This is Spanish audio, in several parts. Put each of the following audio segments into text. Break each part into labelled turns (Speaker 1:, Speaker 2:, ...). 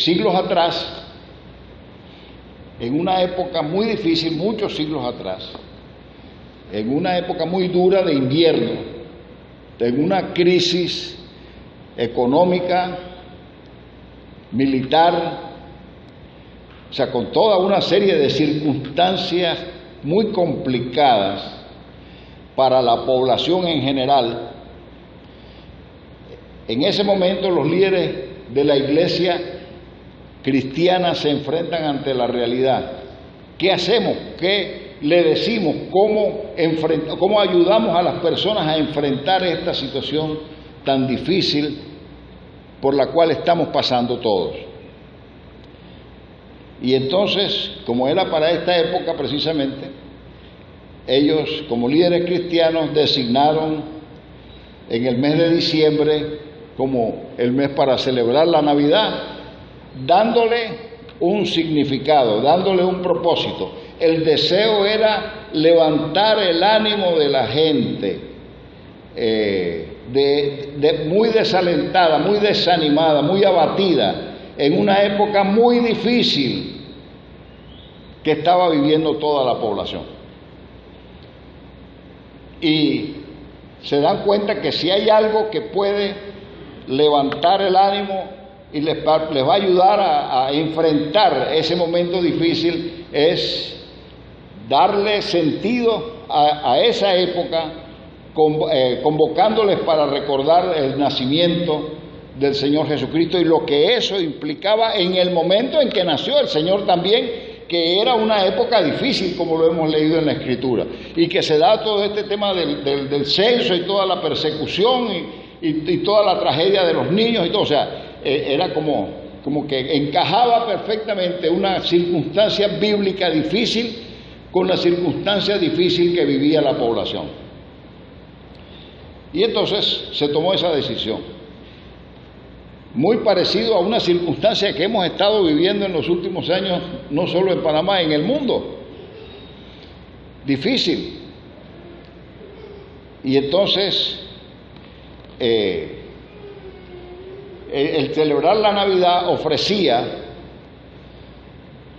Speaker 1: siglos atrás, en una época muy difícil, muchos siglos atrás, en una época muy dura de invierno, en una crisis económica, militar, o sea, con toda una serie de circunstancias muy complicadas para la población en general. En ese momento los líderes de la iglesia cristiana se enfrentan ante la realidad. ¿Qué hacemos? ¿Qué le decimos? ¿Cómo ayudamos a las personas a enfrentar esta situación tan difícil por la cual estamos pasando todos? Y entonces, como era para esta época precisamente, ellos como líderes cristianos designaron en el mes de diciembre como el mes para celebrar la Navidad, dándole un significado, dándole un propósito. El deseo era levantar el ánimo de la gente, muy desalentada, muy desanimada, muy abatida, en una época muy difícil que estaba viviendo toda la población. Y se dan cuenta que si hay algo que puede levantar el ánimo y les va a ayudar a enfrentar ese momento difícil, es darle sentido a esa época, convocándoles para recordar el nacimiento del Señor Jesucristo y lo que eso implicaba en el momento en que nació el Señor también, que era una época difícil, como lo hemos leído en la Escritura, y que se da todo este tema del censo y toda la persecución y toda la tragedia de los niños y todo. O sea, era como que encajaba perfectamente una circunstancia bíblica difícil con la circunstancia difícil que vivía la población. Y entonces se tomó esa decisión, muy parecido a una circunstancia que hemos estado viviendo en los últimos años, no solo en Panamá, en el mundo. Difícil. Y entonces, el celebrar la Navidad ofrecía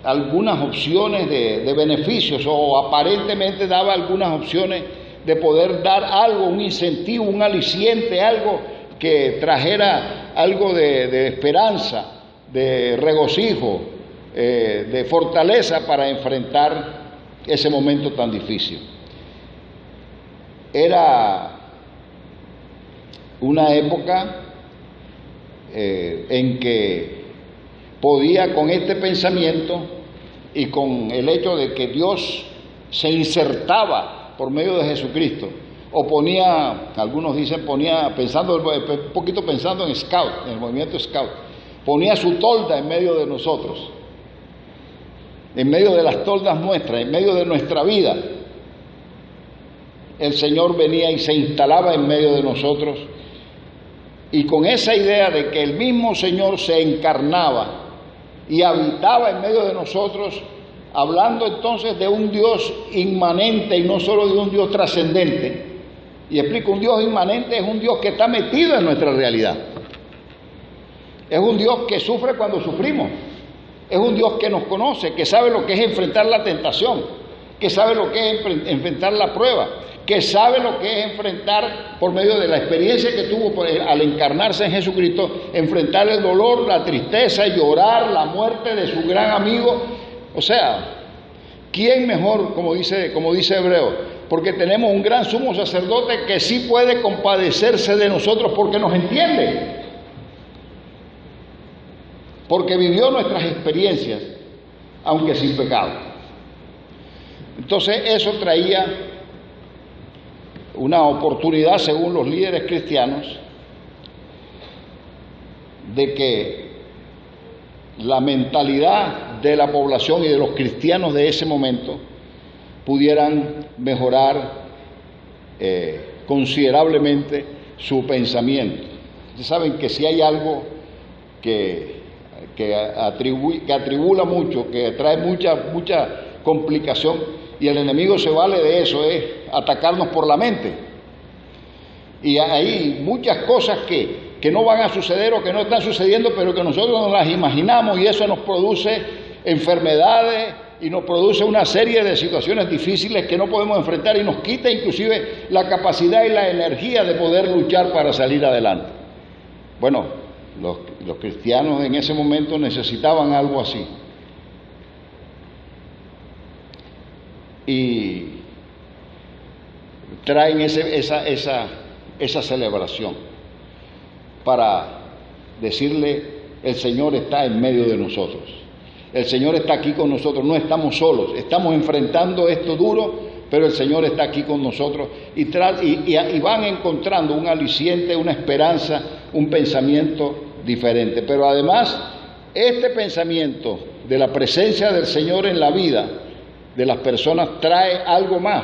Speaker 1: algunas opciones de beneficios, o aparentemente daba algunas opciones de poder dar algo, un incentivo, un aliciente, algo que trajera algo de esperanza, de regocijo, de fortaleza para enfrentar ese momento tan difícil. Era una época en que podía, con este pensamiento y con el hecho de que Dios se insertaba por medio de Jesucristo, o ponía, algunos dicen, un poquito pensando en Scout, en el movimiento Scout, ponía su tolda en medio de nosotros, en medio de las toldas nuestras, en medio de nuestra vida. El Señor venía y se instalaba en medio de nosotros, y con esa idea de que el mismo Señor se encarnaba y habitaba en medio de nosotros, hablando entonces de un Dios inmanente y no solo de un Dios trascendente. Y explico, un Dios inmanente es un Dios que está metido en nuestra realidad. Es un Dios que sufre cuando sufrimos. Es un Dios que nos conoce, que sabe lo que es enfrentar la tentación, que sabe lo que es enfrentar la prueba, que sabe lo que es enfrentar, por medio de la experiencia que tuvo al encarnarse en Jesucristo, enfrentar el dolor, la tristeza, llorar la muerte de su gran amigo. O sea, ¿quién mejor, como dice Hebreo? Porque tenemos un gran sumo sacerdote que sí puede compadecerse de nosotros porque nos entiende, porque vivió nuestras experiencias, aunque sin pecado. Entonces eso traía una oportunidad, según los líderes cristianos, de que la mentalidad de la población y de los cristianos de ese momento pudieran mejorar considerablemente su pensamiento. Ustedes saben que si hay algo que atribula mucho, que trae mucha complicación, y el enemigo se vale de eso, es atacarnos por la mente. Y hay muchas cosas que que no van a suceder o que no están sucediendo, pero que nosotros nos las imaginamos, y eso nos produce enfermedades y nos produce una serie de situaciones difíciles que no podemos enfrentar, y nos quita inclusive la capacidad y la energía de poder luchar para salir adelante. Bueno, los cristianos en ese momento necesitaban algo así. Y traen esa celebración para decirle: el Señor está en medio de nosotros, el Señor está aquí con nosotros, no estamos solos, estamos enfrentando esto duro, pero el Señor está aquí con nosotros, y van encontrando un aliciente, una esperanza, un pensamiento diferente. Pero además, este pensamiento de la presencia del Señor en la vida de las personas trae algo más.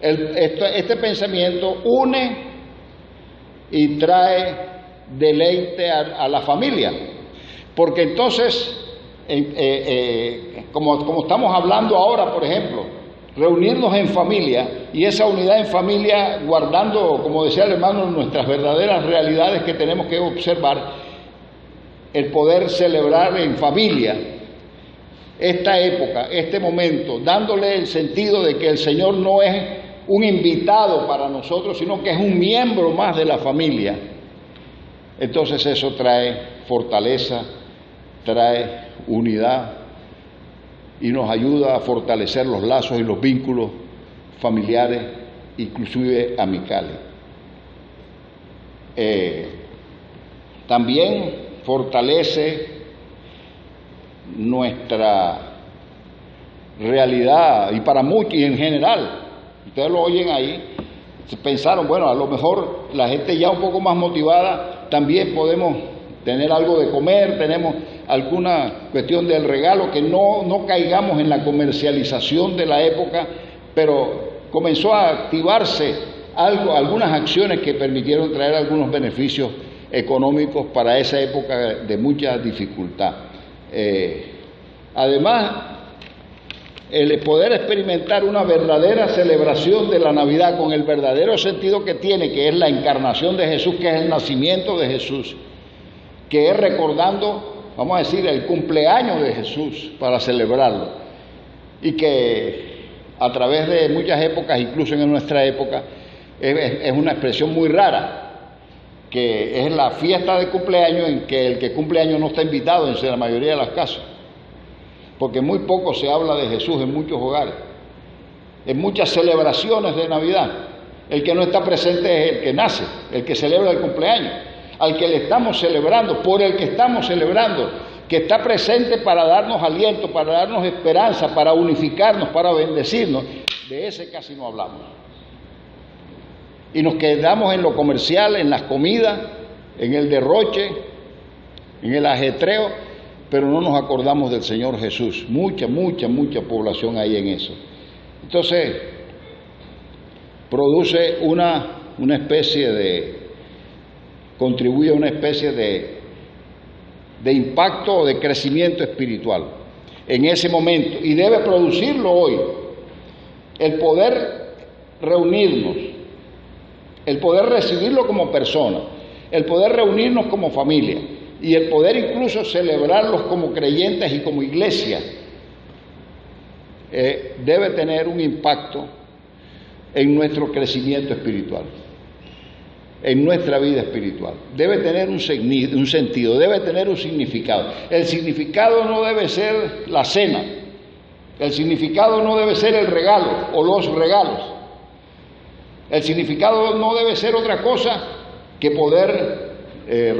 Speaker 1: Este pensamiento une y trae deleite a la familia, porque entonces, como estamos hablando ahora, por ejemplo, reunirnos en familia, y esa unidad en familia guardando, como decía el hermano, nuestras verdaderas realidades que tenemos que observar, el poder celebrar en familia esta época, este momento, dándole el sentido de que el Señor no es un invitado para nosotros, sino que es un miembro más de la familia. Entonces eso trae fortaleza, trae unidad y nos ayuda a fortalecer los lazos y los vínculos familiares, inclusive amicales. También fortalece nuestra realidad, y para muchos, y en general, ustedes lo oyen ahí, pensaron, bueno, a lo mejor la gente ya un poco más motivada, también podemos tener algo de comer, tenemos alguna cuestión del regalo, que no caigamos en la comercialización de la época, pero comenzó a activarse algunas acciones que permitieron traer algunos beneficios económicos para esa época de mucha dificultad. Además, el poder experimentar una verdadera celebración de la Navidad con el verdadero sentido que tiene, que es la encarnación de Jesús, que es el nacimiento de Jesús, que es recordando, vamos a decir, el cumpleaños de Jesús para celebrarlo, y que a través de muchas épocas, incluso en nuestra época, es una expresión muy rara, que es la fiesta de cumpleaños, en que el que cumple años no está invitado en la mayoría de las casas, porque muy poco se habla de Jesús en muchos hogares. En muchas celebraciones de Navidad, el que no está presente es el que nace, el que celebra el cumpleaños, al que le estamos celebrando, por el que estamos celebrando, que está presente para darnos aliento, para darnos esperanza, para unificarnos, para bendecirnos. De ese casi no hablamos. Y nos quedamos en lo comercial, en las comidas, en el derroche, en el ajetreo, pero no nos acordamos del Señor Jesús. Mucha población hay en eso. Entonces, produce una especie de, contribuye a una especie de impacto o de crecimiento espiritual en ese momento, y debe producirlo hoy. El poder reunirnos, el poder recibirlo como persona, el poder reunirnos como familia, y el poder incluso celebrarlos como creyentes y como iglesia, debe tener un impacto en nuestro crecimiento espiritual, en nuestra vida espiritual. Debe tener un sentido, debe tener un significado. El significado no debe ser la cena, el significado no debe ser el regalo o los regalos. El significado no debe ser otra cosa que poder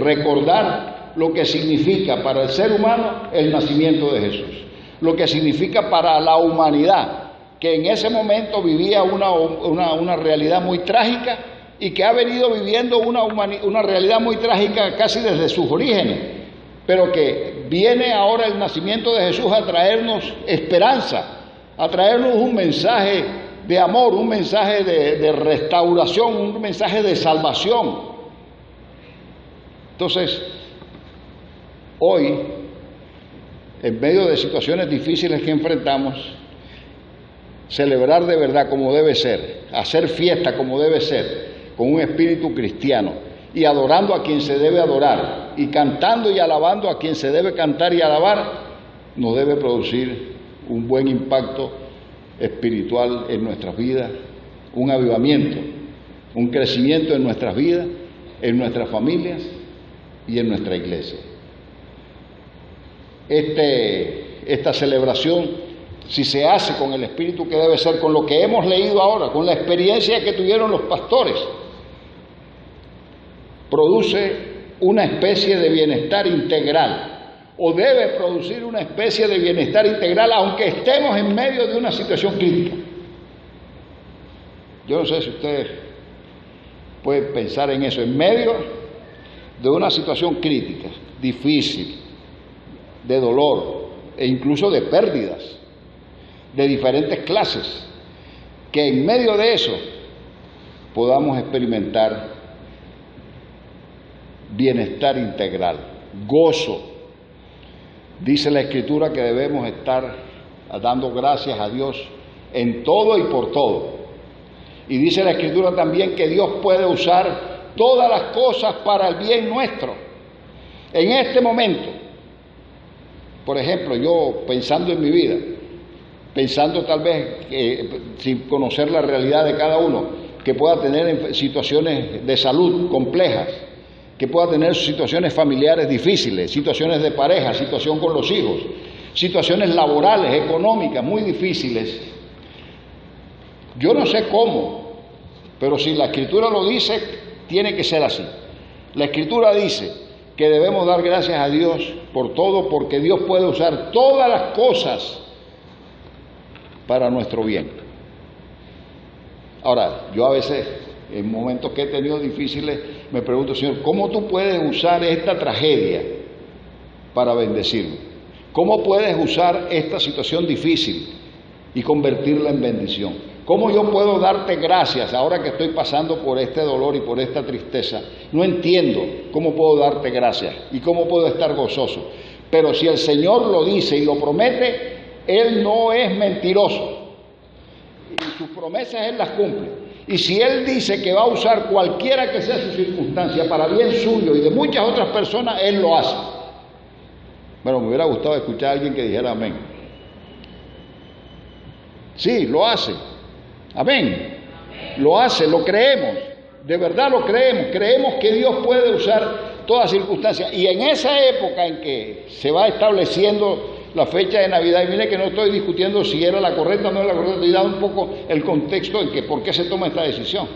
Speaker 1: recordar lo que significa para el ser humano el nacimiento de Jesús, lo que significa para la humanidad, que en ese momento vivía una realidad muy trágica, y que ha venido viviendo una realidad muy trágica casi desde sus orígenes, pero que viene ahora el nacimiento de Jesús a traernos esperanza, a traernos un mensaje de amor, un mensaje de restauración, un mensaje de salvación. Entonces, hoy, en medio de situaciones difíciles que enfrentamos, celebrar de verdad como debe ser, hacer fiesta como debe ser, con un espíritu cristiano, y adorando a quien se debe adorar, y cantando y alabando a quien se debe cantar y alabar, nos debe producir un buen impacto espiritual en nuestras vidas, un avivamiento, un crecimiento en nuestras vidas, en nuestras familias y en nuestra iglesia. Esta celebración, si se hace con el espíritu que debe ser, con lo que hemos leído ahora, con la experiencia que tuvieron los pastores, produce una especie de bienestar integral, o debe producir una especie de bienestar integral, aunque estemos en medio de una situación crítica. Yo no sé si ustedes pueden pensar en eso, en medio de una situación crítica, difícil, de dolor e incluso de pérdidas de diferentes clases, que en medio de eso podamos experimentar bienestar integral, gozo. Dice la Escritura que debemos estar dando gracias a Dios en todo y por todo. Y dice la Escritura también que Dios puede usar todas las cosas para el bien nuestro. En este momento, por ejemplo, yo pensando en mi vida, pensando tal vez, sin conocer la realidad de cada uno, que pueda tener situaciones de salud complejas, que pueda tener situaciones familiares difíciles, situaciones de pareja, situación con los hijos, situaciones laborales, económicas muy difíciles. Yo no sé cómo, pero si la Escritura lo dice, tiene que ser así. La Escritura dice que debemos dar gracias a Dios por todo, porque Dios puede usar todas las cosas para nuestro bien. Ahora, yo a veces, en momentos que he tenido difíciles, me pregunto, Señor, ¿cómo tú puedes usar esta tragedia para bendecirme? ¿Cómo puedes usar esta situación difícil y convertirla en bendición? ¿Cómo yo puedo darte gracias ahora que estoy pasando por este dolor y por esta tristeza? No entiendo cómo puedo darte gracias y cómo puedo estar gozoso. Pero si el Señor lo dice y lo promete, Él no es mentiroso. Y sus promesas Él las cumple. Y si Él dice que va a usar cualquiera que sea su circunstancia para bien suyo y de muchas otras personas, Él lo hace. Bueno, me hubiera gustado escuchar a alguien que dijera amén. Sí, lo hace. Amén. Lo hace, lo creemos. De verdad lo creemos. Creemos que Dios puede usar todas circunstancias. Y en esa época en que se va estableciendo la fecha de Navidad, y mire que no estoy discutiendo si era la correcta o no era la correcta, estoy dando un poco el contexto en que por qué se toma esta decisión.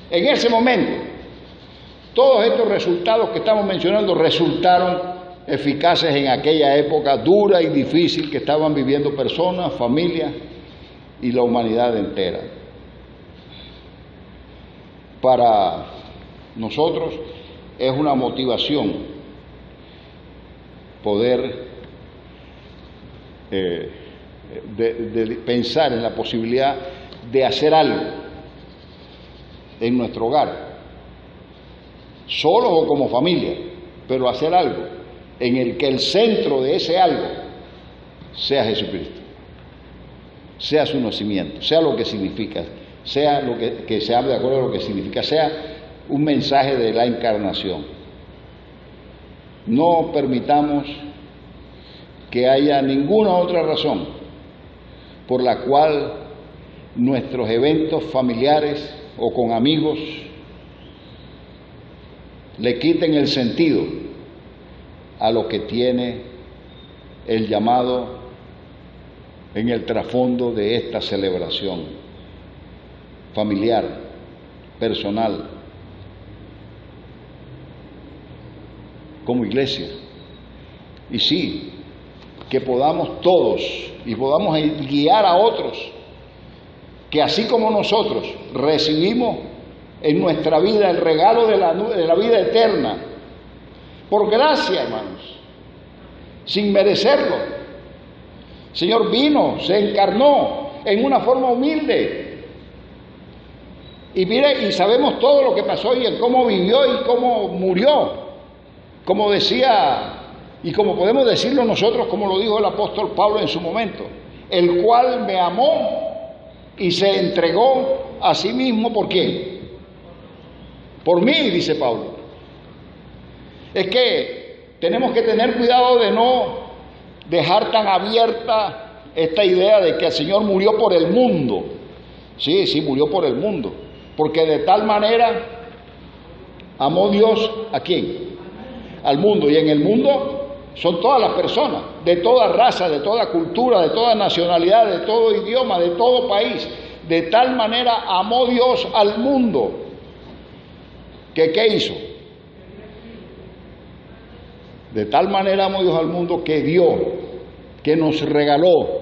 Speaker 1: En ese momento, todos estos resultados que estamos mencionando resultaron eficaces en aquella época dura y difícil que estaban viviendo personas, familias y la humanidad entera. Para nosotros es una motivación poder de pensar en la posibilidad de hacer algo en nuestro hogar, solos o como familia, pero hacer algo en el que el centro de ese algo sea Jesucristo, sea su nacimiento, sea lo que significa, sea lo que se hable de acuerdo a lo que significa, sea un mensaje de la encarnación. No permitamos que haya ninguna otra razón por la cual nuestros eventos familiares o con amigos le quiten el sentido a lo que tiene el llamado en el trasfondo de esta celebración familiar, personal, como iglesia. Y sí, que podamos todos y podamos guiar a otros, que así como nosotros recibimos en nuestra vida el regalo de la vida eterna, por gracia, hermanos, sin merecerlo. El Señor vino, se encarnó en una forma humilde. Y mire, y sabemos todo lo que pasó y el cómo vivió y cómo murió. Como decía, y como podemos decirlo nosotros, como lo dijo el apóstol Pablo en su momento, el cual me amó y se entregó a sí mismo, ¿por quién? Por mí, dice Pablo. Es que tenemos que tener cuidado de no dejar tan abierta esta idea de que el Señor murió por el mundo. Sí, sí, murió por el mundo. Porque de tal manera amó Dios ¿a quién? Al mundo. Y en el mundo son todas las personas, de toda raza, de toda cultura, de toda nacionalidad, de todo idioma, de todo país. De tal manera amó Dios al mundo, que ¿qué hizo? De tal manera amó Dios al mundo que dio, que nos regaló,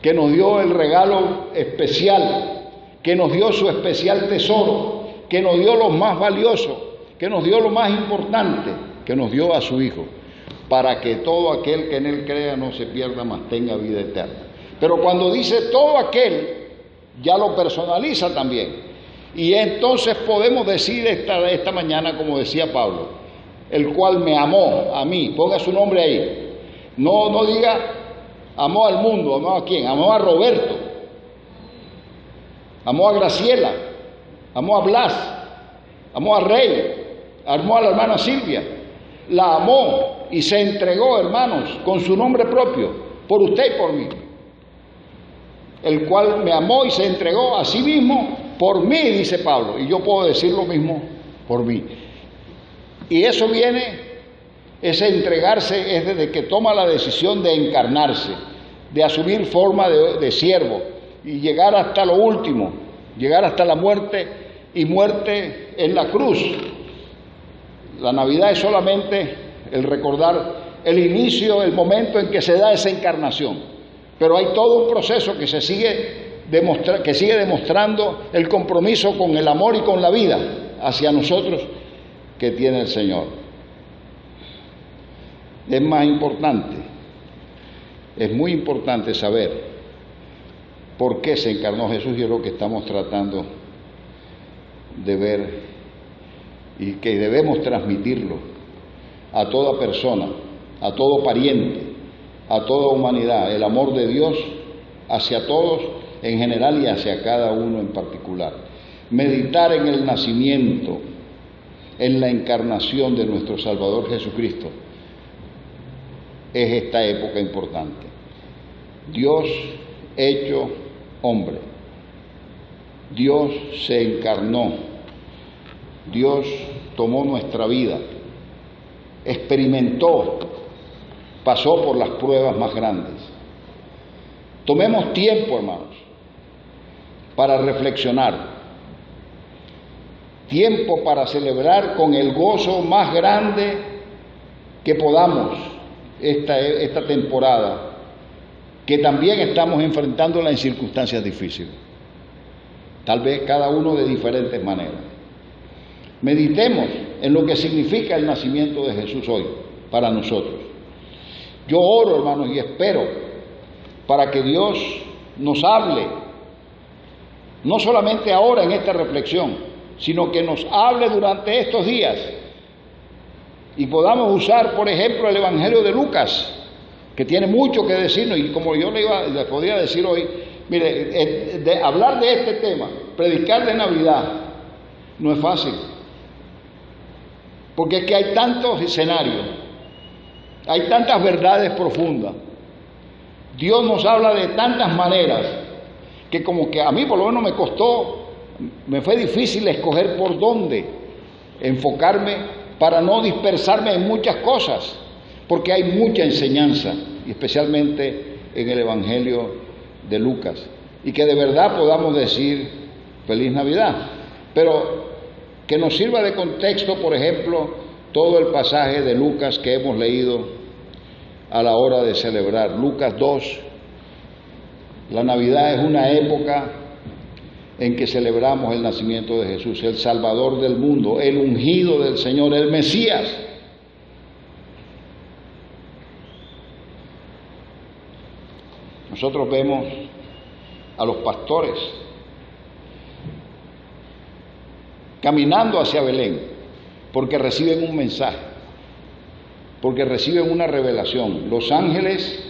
Speaker 1: que nos dio el regalo especial, que nos dio su especial tesoro, que nos dio lo más valioso, que nos dio lo más importante, que nos dio a su Hijo, para que todo aquel que en Él crea no se pierda, mas tenga vida eterna. Pero cuando dice todo aquel, ya lo personaliza también. Y entonces podemos decir esta mañana, como decía Pablo, el cual me amó a mí, ponga su nombre ahí. No diga amó al mundo, amó a quién, amó a Roberto, amó a Graciela, amó a Blas, amó a Rey, amó a la hermana Silvia, la amó y se entregó, hermanos, con su nombre propio, por usted y por mí. El cual me amó y se entregó a sí mismo por mí, dice Pablo, y yo puedo decir lo mismo por mí. Y eso viene, ese entregarse es desde que toma la decisión de encarnarse, de asumir forma de siervo y llegar hasta lo último, llegar hasta la muerte y muerte en la cruz. La Navidad es solamente el recordar el inicio, el momento en que se da esa encarnación, pero hay todo un proceso que sigue demostrando el compromiso con el amor y con la vida hacia nosotros que tiene el Señor. Es más importante, es muy importante saber por qué se encarnó Jesús, y es lo que estamos tratando de ver y que debemos transmitirlo a toda persona, a todo pariente, a toda humanidad, el amor de Dios hacia todos en general y hacia cada uno en particular. Meditar en el nacimiento, en la encarnación de nuestro Salvador Jesucristo, es esta época importante. Dios hecho hombre, Dios se encarnó, Dios tomó nuestra vida, experimentó, pasó por las pruebas más grandes. Tomemos tiempo, hermanos, para reflexionar, tiempo para celebrar con el gozo más grande que podamos esta temporada, que también estamos enfrentándola en circunstancias difíciles, tal vez cada uno de diferentes maneras. Meditemos en lo que significa el nacimiento de Jesús hoy para nosotros. Yo oro, hermanos, y espero para que Dios nos hable, no solamente ahora en esta reflexión, sino que nos hable durante estos días y podamos usar, por ejemplo, el Evangelio de Lucas, que tiene mucho que decirnos, y como yo le podía decir hoy, mire, hablar de este tema, predicar de Navidad, no es fácil, porque es que hay tantos escenarios, hay tantas verdades profundas, Dios nos habla de tantas maneras, que como que a mí por lo menos me fue difícil escoger por dónde enfocarme para no dispersarme en muchas cosas, porque hay mucha enseñanza, y especialmente en el Evangelio de Lucas, y que de verdad podamos decir Feliz Navidad, pero que nos sirva de contexto, por ejemplo, todo el pasaje de Lucas que hemos leído a la hora de celebrar. Lucas 2, la Navidad es una época en que celebramos el nacimiento de Jesús, el Salvador del mundo, el ungido del Señor, el Mesías. Nosotros vemos a los pastores caminando hacia Belén, porque reciben un mensaje, porque reciben una revelación. Los ángeles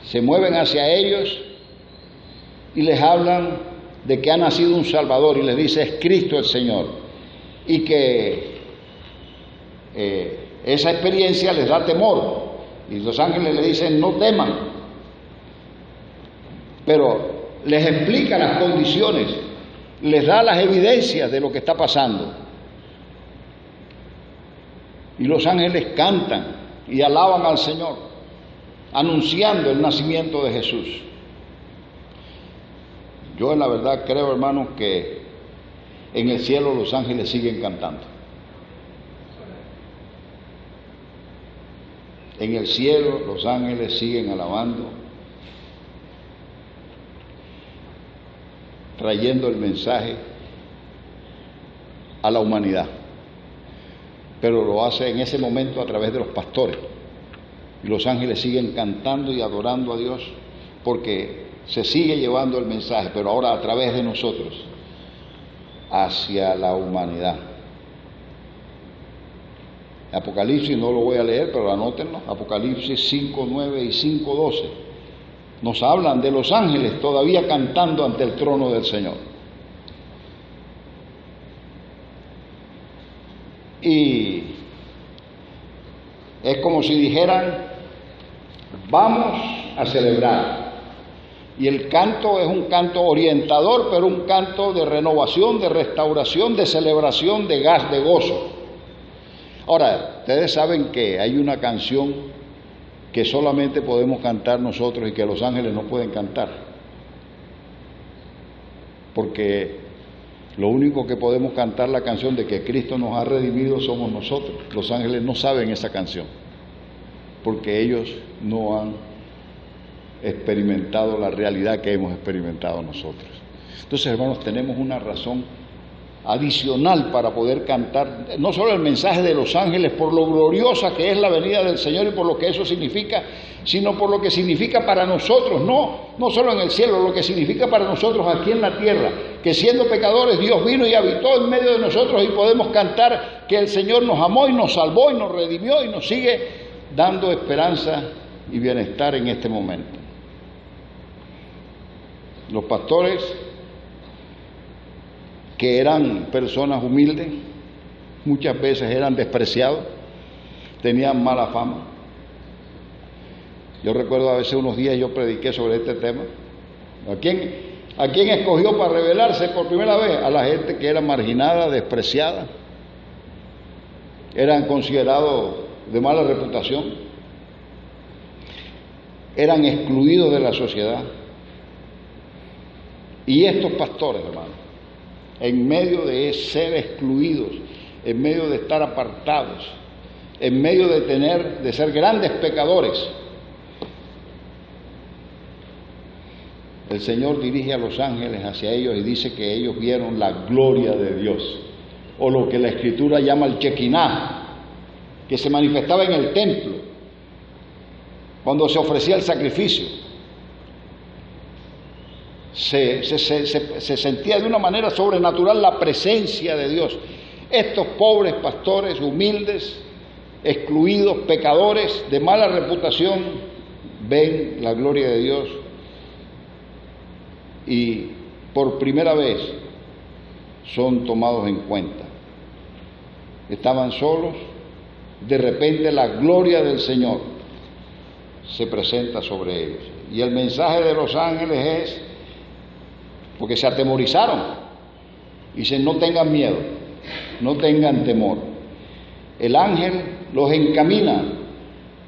Speaker 1: se mueven hacia ellos y les hablan de que ha nacido un Salvador y les dice es Cristo el Señor, y que esa experiencia les da temor, y los ángeles le dicen no teman, pero les explica las condiciones, les da las evidencias de lo que está pasando. Y los ángeles cantan y alaban al Señor, anunciando el nacimiento de Jesús. Yo en la verdad creo, hermanos, que en el cielo los ángeles siguen cantando. En el cielo los ángeles siguen alabando, trayendo el mensaje a la humanidad. Pero lo hace en ese momento a través de los pastores. Y los ángeles siguen cantando y adorando a Dios porque se sigue llevando el mensaje, pero ahora a través de nosotros, hacia la humanidad. Apocalipsis, no lo voy a leer, pero anótenlo, Apocalipsis 5:9 y 5:12, nos hablan de los ángeles todavía cantando ante el trono del Señor. Y es como si dijeran, vamos a celebrar. Y el canto es un canto orientador, pero un canto de renovación, de restauración, de celebración, de gozo. Ahora, ustedes saben que hay una canción que solamente podemos cantar nosotros y que los ángeles no pueden cantar. Porque lo único que podemos cantar la canción de que Cristo nos ha redimido somos nosotros. Los ángeles no saben esa canción, porque ellos no han experimentado la realidad que hemos experimentado nosotros. Entonces, hermanos, tenemos una razón adicional para poder cantar, no solo el mensaje de los ángeles por lo gloriosa que es la venida del Señor y por lo que eso significa, sino por lo que significa para nosotros, no solo en el cielo, lo que significa para nosotros aquí en la tierra, que siendo pecadores Dios vino y habitó en medio de nosotros y podemos cantar que el Señor nos amó y nos salvó y nos redimió y nos sigue dando esperanza y bienestar en este momento. Los pastores, que eran personas humildes, muchas veces eran despreciados, tenían mala fama. Yo recuerdo a veces unos días yo prediqué sobre este tema. ¿A quién escogió para rebelarse por primera vez? A la gente que era marginada, despreciada, eran considerados de mala reputación, eran excluidos de la sociedad. Y estos pastores, hermanos, en medio de ser excluidos, en medio de estar apartados, en medio de ser grandes pecadores, el Señor dirige a los ángeles hacia ellos y dice que ellos vieron la gloria de Dios, o lo que la Escritura llama el Shekinah, que se manifestaba en el templo cuando se ofrecía el sacrificio. Se sentía de una manera sobrenatural la presencia de Dios. Estos pobres pastores humildes, excluidos, pecadores, de mala reputación, ven la gloria de Dios y por primera vez son tomados en cuenta. Estaban solos, de repente la gloria del Señor se presenta sobre ellos. Y el mensaje de los ángeles es, porque se atemorizaron, dicen no tengan miedo, no tengan temor. El ángel los encamina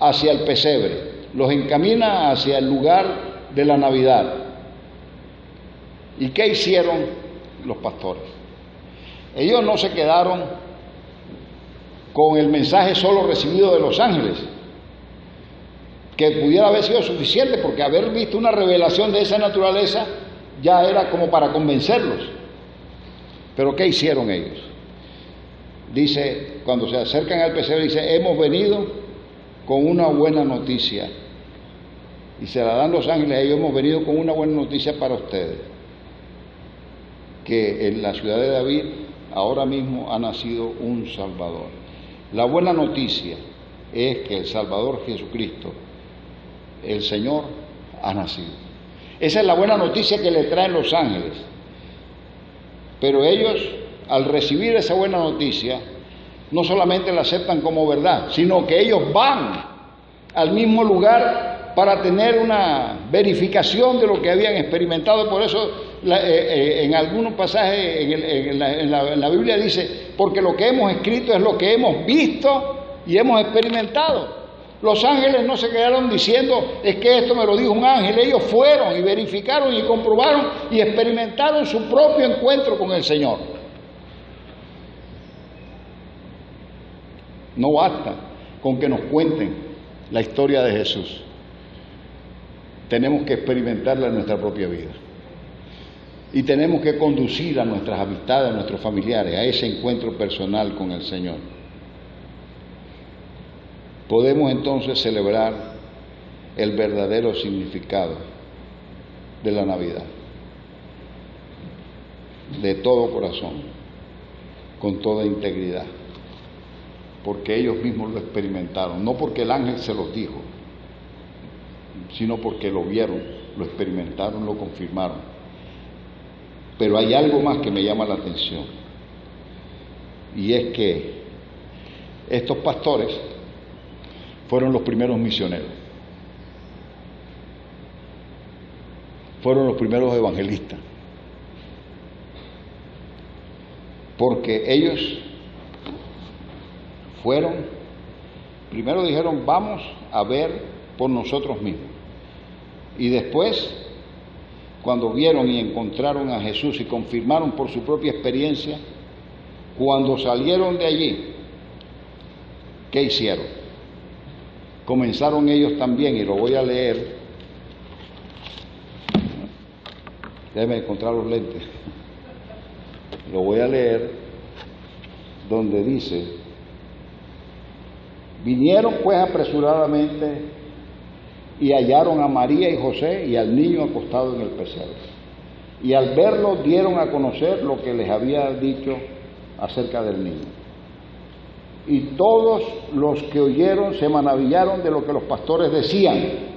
Speaker 1: hacia el pesebre, los encamina hacia el lugar de la Navidad. ¿Y qué hicieron los pastores? Ellos no se quedaron con el mensaje solo recibido de los ángeles, que pudiera haber sido suficiente, porque haber visto una revelación de esa naturaleza ya era como para convencerlos. Pero ¿qué hicieron ellos? Dice, cuando se acercan al pesebre, dice, hemos venido con una buena noticia. Y se la dan los ángeles a ellos, hemos venido con una buena noticia para ustedes. Que en la ciudad de David ahora mismo ha nacido un Salvador. La buena noticia es que el Salvador Jesucristo, el Señor, ha nacido. Esa es la buena noticia que le traen los ángeles. Pero ellos, al recibir esa buena noticia, no solamente la aceptan como verdad, sino que ellos van al mismo lugar para tener una verificación de lo que habían experimentado. Por eso en algunos pasajes en la Biblia dice, porque lo que hemos escrito es lo que hemos visto y hemos experimentado. Los ángeles no se quedaron diciendo, es que esto me lo dijo un ángel. Ellos fueron y verificaron y comprobaron y experimentaron su propio encuentro con el Señor. No basta con que nos cuenten la historia de Jesús. Tenemos que experimentarla en nuestra propia vida. Y tenemos que conducir a nuestras amistades, a nuestros familiares, a ese encuentro personal con el Señor. Podemos entonces celebrar el verdadero significado de la Navidad, de todo corazón, con toda integridad, porque ellos mismos lo experimentaron, no porque el ángel se los dijo, sino porque lo vieron, lo experimentaron, lo confirmaron. Pero hay algo más que me llama la atención, y es que estos pastores fueron los primeros misioneros, fueron los primeros evangelistas, porque ellos fueron, primero dijeron, vamos a ver por nosotros mismos, y después, cuando vieron y encontraron a Jesús y confirmaron por su propia experiencia, cuando salieron de allí, ¿qué hicieron? Comenzaron ellos también, y lo voy a leer. Déjenme encontrar los lentes. Lo voy a leer donde dice: vinieron pues apresuradamente y hallaron a María y José y al niño acostado en el pesebre. Y al verlo dieron a conocer lo que les había dicho acerca del niño. Y todos los que oyeron se maravillaron de lo que los pastores decían.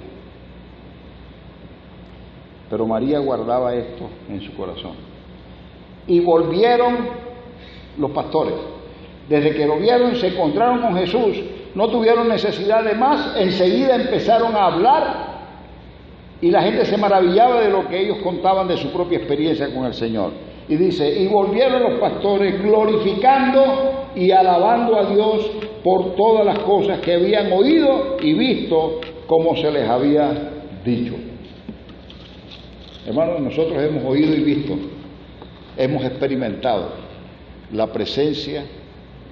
Speaker 1: Pero María guardaba esto en su corazón. Y volvieron los pastores. Desde que lo vieron y se encontraron con Jesús, no tuvieron necesidad de más. Enseguida empezaron a hablar y la gente se maravillaba de lo que ellos contaban de su propia experiencia con el Señor. Y dice, y volvieron los pastores glorificando y alabando a Dios por todas las cosas que habían oído y visto como se les había dicho. Hermanos, nosotros hemos oído y visto, hemos experimentado la presencia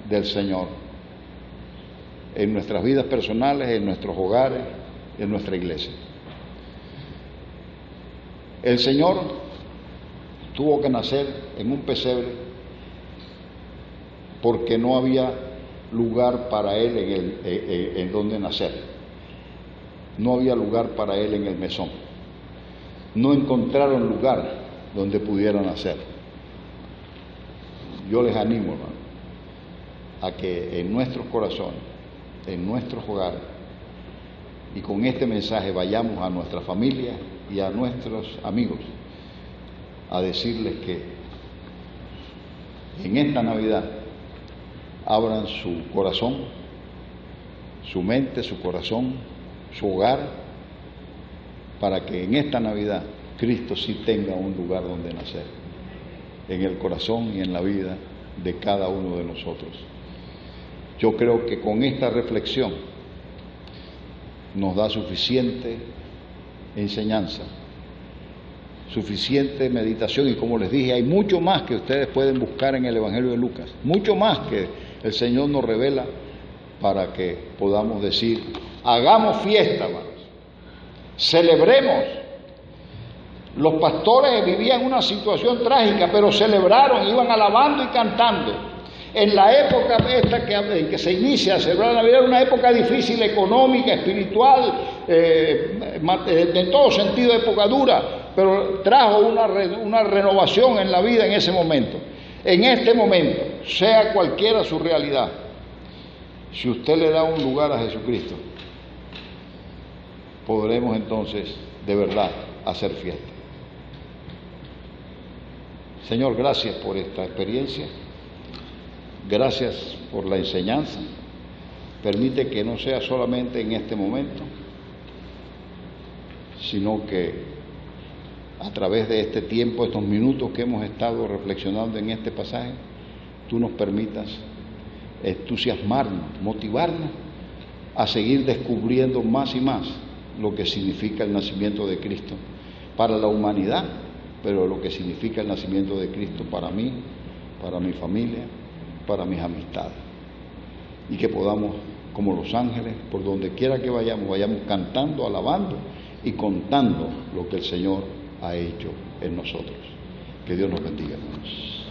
Speaker 1: del Señor en nuestras vidas personales, en nuestros hogares, en nuestra iglesia. El Señor tuvo que nacer en un pesebre porque no había lugar para Él en donde nacer. No había lugar para Él en el mesón. No encontraron lugar donde pudiera nacer. Yo les animo, hermano, a que en nuestros corazones, en nuestros hogares, y con este mensaje vayamos a nuestra familia y a nuestros amigos a decirles que en esta Navidad abran su corazón, su mente, su corazón, su hogar, para que en esta Navidad Cristo sí tenga un lugar donde nacer, en el corazón y en la vida de cada uno de nosotros. Yo creo que con esta reflexión nos da suficiente enseñanza, suficiente meditación, y como les dije, hay mucho más que ustedes pueden buscar en el Evangelio de Lucas, mucho más que el Señor nos revela para que podamos decir, hagamos fiesta, hermanos, celebremos. Los pastores vivían una situación trágica, pero celebraron, iban alabando y cantando. En la época esta en que se inicia a celebrar la Navidad, era una época difícil, económica, espiritual, en todo sentido época dura, pero trajo una renovación en la vida en ese momento. En este momento, sea cualquiera su realidad, si usted le da un lugar a Jesucristo, podremos entonces de verdad hacer fiesta. Señor, gracias por esta experiencia, gracias por la enseñanza. Permite que no sea solamente en este momento, sino que a través de este tiempo, estos minutos que hemos estado reflexionando en este pasaje, tú nos permitas entusiasmarnos, motivarnos a seguir descubriendo más y más lo que significa el nacimiento de Cristo para la humanidad, pero lo que significa el nacimiento de Cristo para mí, para mi familia, para mis amistades. Y que podamos, como los ángeles, por donde quiera que vayamos, vayamos cantando, alabando y contando lo que el Señor ha hecho en nosotros. Que Dios nos bendiga, hermanos.